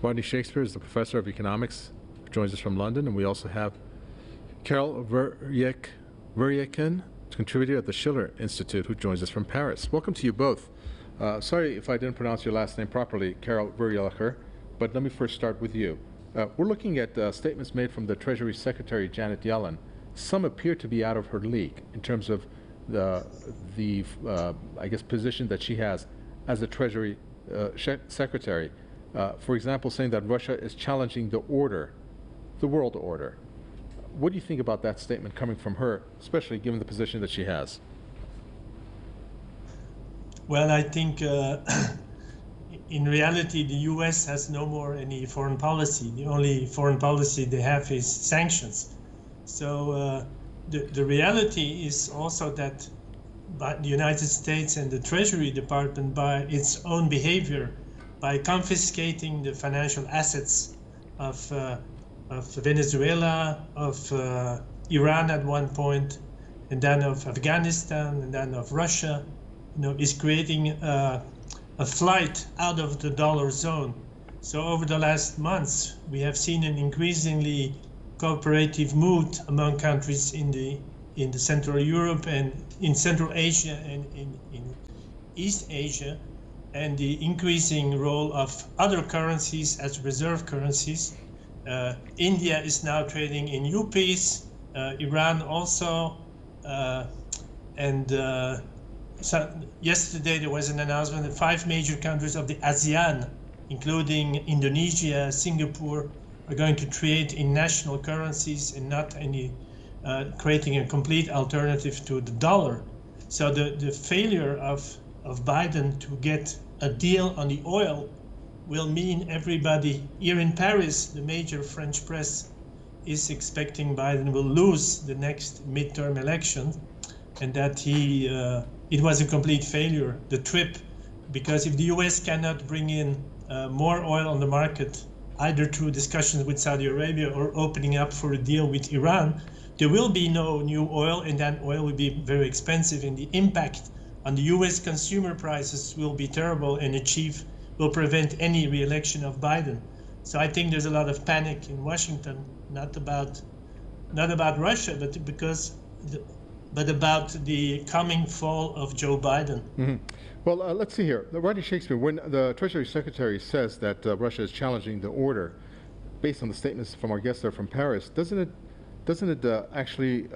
Rodney Shakespeare is the professor of economics, who joins us from London, and we also have Carol Verjeken, contributor at the Schiller Institute, who joins us from Paris. Welcome to you both. Sorry if I didn't pronounce your last name properly, Carol Verjeken, but let me first start with you. We're looking at statements made from the Treasury Secretary, Janet Yellen. Some appear to be out of her league in terms of the I guess, position that she has as the Treasury Secretary. For example, saying that Russia is challenging the order, the world order. What do you think about that statement coming from her, especially given the position that she has? Well, I think in reality, the US has no more any foreign policy. The only foreign policy they have is sanctions. So the reality is also that by the United States and the Treasury Department, by its own behavior, by confiscating the financial assets of Venezuela, of Iran at one point, and then of Afghanistan, and then of Russia, is creating a flight out of the dollar zone. So over the last months, we have seen an increasingly cooperative mood among countries in the Central Europe and in Central Asia and in East Asia, and the increasing role of other currencies as reserve currencies. India is now trading in UPs, Iran also, so yesterday there was an announcement that 5 major countries of the ASEAN, including Indonesia, Singapore, are going to trade in national currencies and not any creating a complete alternative to the dollar. So the failure of Biden to get a deal on the oil will mean everybody here in Paris, the major French press is expecting Biden will lose the next midterm election, and that it was a complete failure, the trip, because if the US cannot bring in more oil on the market, either through discussions with Saudi Arabia or opening up for a deal with Iran, there will be no new oil, and then oil will be very expensive, and the impact on the US consumer prices will be terrible and will prevent any re-election of Biden. So I think there's a lot of panic in Washington, not about Russia, but about the coming fall of Joe Biden. Mm-hmm. Well, let's see here. Rodney Shakespeare, when the Treasury Secretary says that Russia is challenging the order, based on the statements from our guests there from Paris, doesn't it actually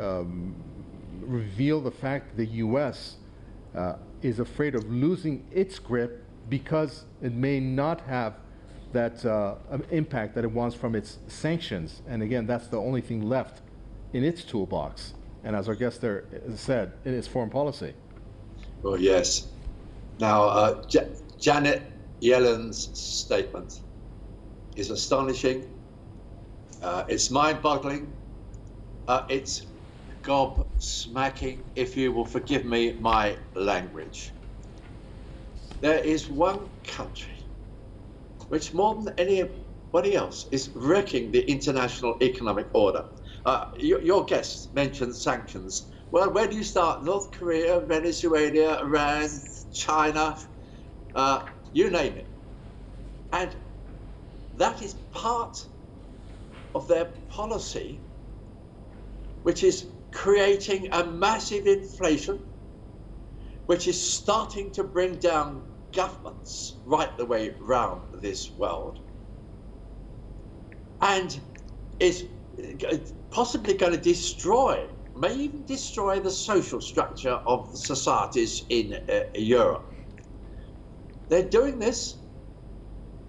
reveal the fact the U.S. Is afraid of losing its grip because it may not have that impact that it wants from its sanctions? And again, that's the only thing left in its toolbox. And as our guest there said, in its foreign policy. Well, yes. Now, Janet Yellen's statement is astonishing. It's mind-boggling. It's gobsmacking, if you will forgive me my language. There is one country which, more than anybody else, is wrecking the international economic order. Your guest mentioned sanctions. Well, where do you start? North Korea, Venezuela, Iran, China, you name it. And that is part of their policy, which is creating a massive inflation, which is starting to bring down governments right the way around this world, and is possibly going to destroy, may even destroy the social structure of the societies in Europe. They're doing this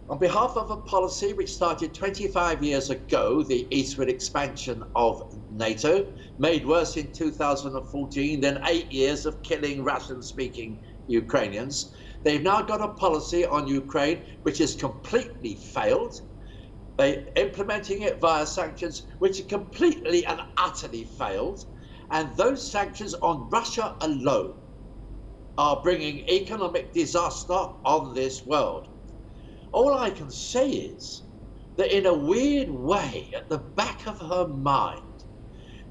on behalf of a policy which started 25 years ago, the eastward expansion of NATO, made worse in 2014 than 8 years of killing Russian-speaking Ukrainians. They've now got a policy on Ukraine which has completely failed. They're implementing it via sanctions which are completely and utterly failed. And those sanctions on Russia alone are bringing economic disaster on this world. All I can say is that in a weird way, at the back of her mind,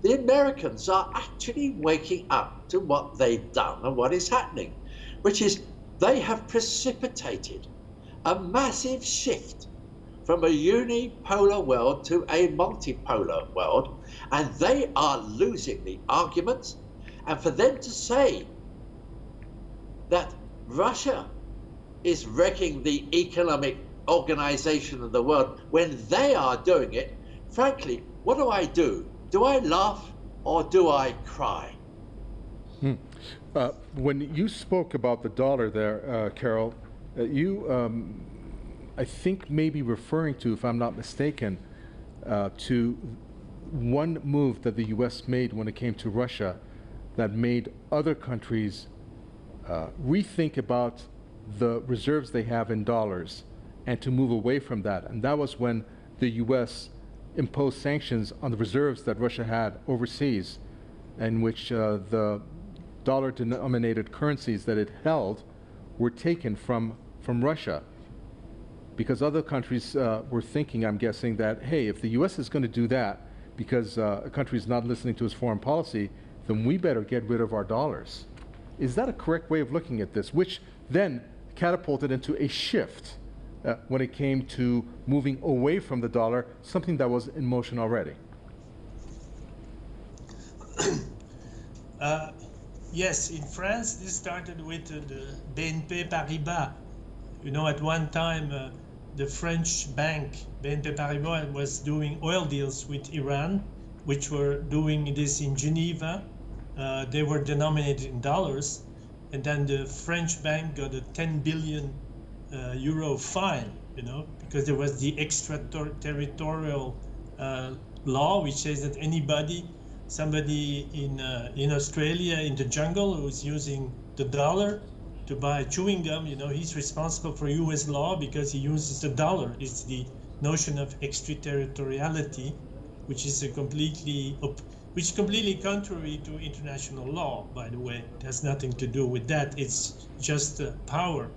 the Americans are actually waking up to what they've done and what is happening, which is they have precipitated a massive shift from a unipolar world to a multipolar world, and they are losing the argument. And for them to say that Russia is wrecking the economic organization of the world when they are doing it, frankly, what do? Do I laugh or do I cry? When you spoke about the dollar there, Carol, you, I think, may be referring to, if I'm not mistaken, to one move that the U.S. made when it came to Russia that made other countries rethink about the reserves they have in dollars and to move away from that. And that was when the U.S. imposed sanctions on the reserves that Russia had overseas, in which the dollar-denominated currencies that it held were taken from Russia. Because other countries were thinking, I'm guessing, that, hey, if the U.S. is going to do that because a country is not listening to its foreign policy, then we better get rid of our dollars. Is that a correct way of looking at this? Which then catapulted into a shift when it came to moving away from the dollar, something that was in motion already. Yes, in France, this started with the BNP Paribas. You know, at one time, the French bank, BNP Paribas, was doing oil deals with Iran, which were doing this in Geneva. They were denominated in dollars. And then the French bank got a 10 billion euro fine, you know, because there was the extraterritorial law, which says that somebody in Australia in the jungle who's using the dollar to buy chewing gum, you know, he's responsible for US law because he uses the dollar. It's the notion of extraterritoriality, which is completely contrary to international law, by the way. It has nothing to do with that. It's just power.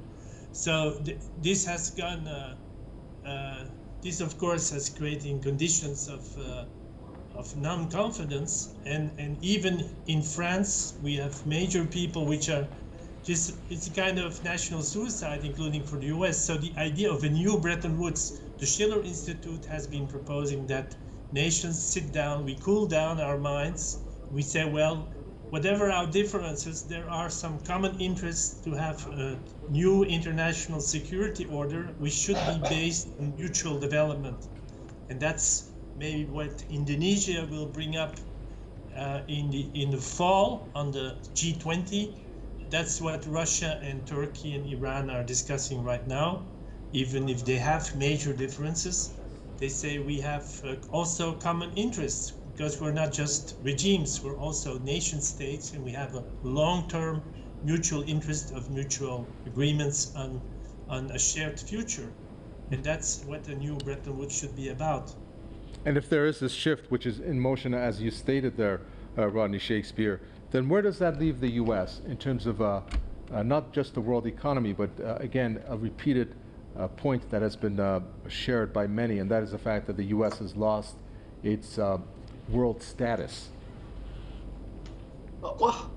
So this has gone, this of course has created conditions of non-confidence, and even in France we have major people which are just, it's a kind of national suicide, including for the US. So the idea of a new Bretton Woods, the Schiller Institute has been proposing that nations sit down, we cool down our minds, we say, well, whatever our differences, there are some common interests to have a new international security order, which should be based on mutual development. And that's maybe what Indonesia will bring up in the fall on the G20. That's what Russia and Turkey and Iran are discussing right now, even if they have major differences. They say we have also common interests, because we're not just regimes, we're also nation states, and we have a long-term mutual interest of mutual agreements on a shared future. And that's what the new Bretton Woods should be about. And if there is this shift, which is in motion, as you stated there, Rodney Shakespeare, then where does that leave the U.S. in terms of not just the world economy, but again, a repeated point that has been shared by many, and that is the fact that the U.S. has lost its world status? Well,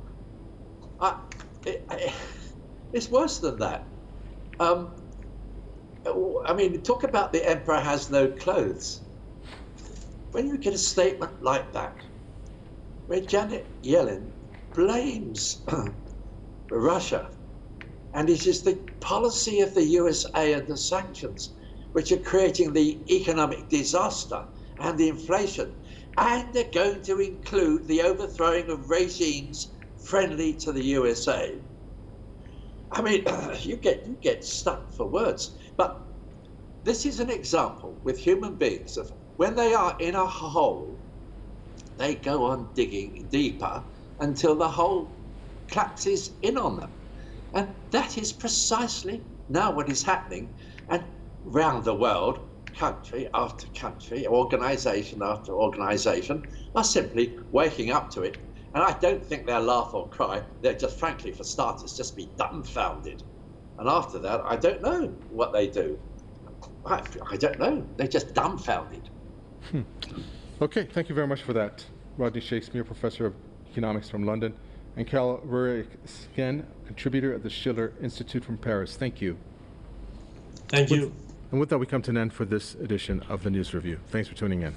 it's worse than that. I mean, talk about the emperor has no clothes. When you get a statement like that, where Janet Yellen blames Russia, and it is the policy of the USA and the sanctions which are creating the economic disaster and the inflation, and they're going to include the overthrowing of regimes friendly to the USA. I mean, you get stuck for words. But this is an example with human beings of when they are in a hole, they go on digging deeper until the hole collapses in on them. And that is precisely now what is happening. And round the world, country after country, organization after organization are simply waking up to it. And I don't think they'll laugh or cry. They're just, frankly, for starters, just be dumbfounded. And after that, I don't know what they do. I don't know. They're just dumbfounded. Okay, thank you very much for that. Rodney Shakespeare, Professor of Economics from London, and Carol Verheyen, contributor at the Schiller Institute from Paris. Thank you. Thank you. And with that, we come to an end for this edition of the News Review. Thanks for tuning in.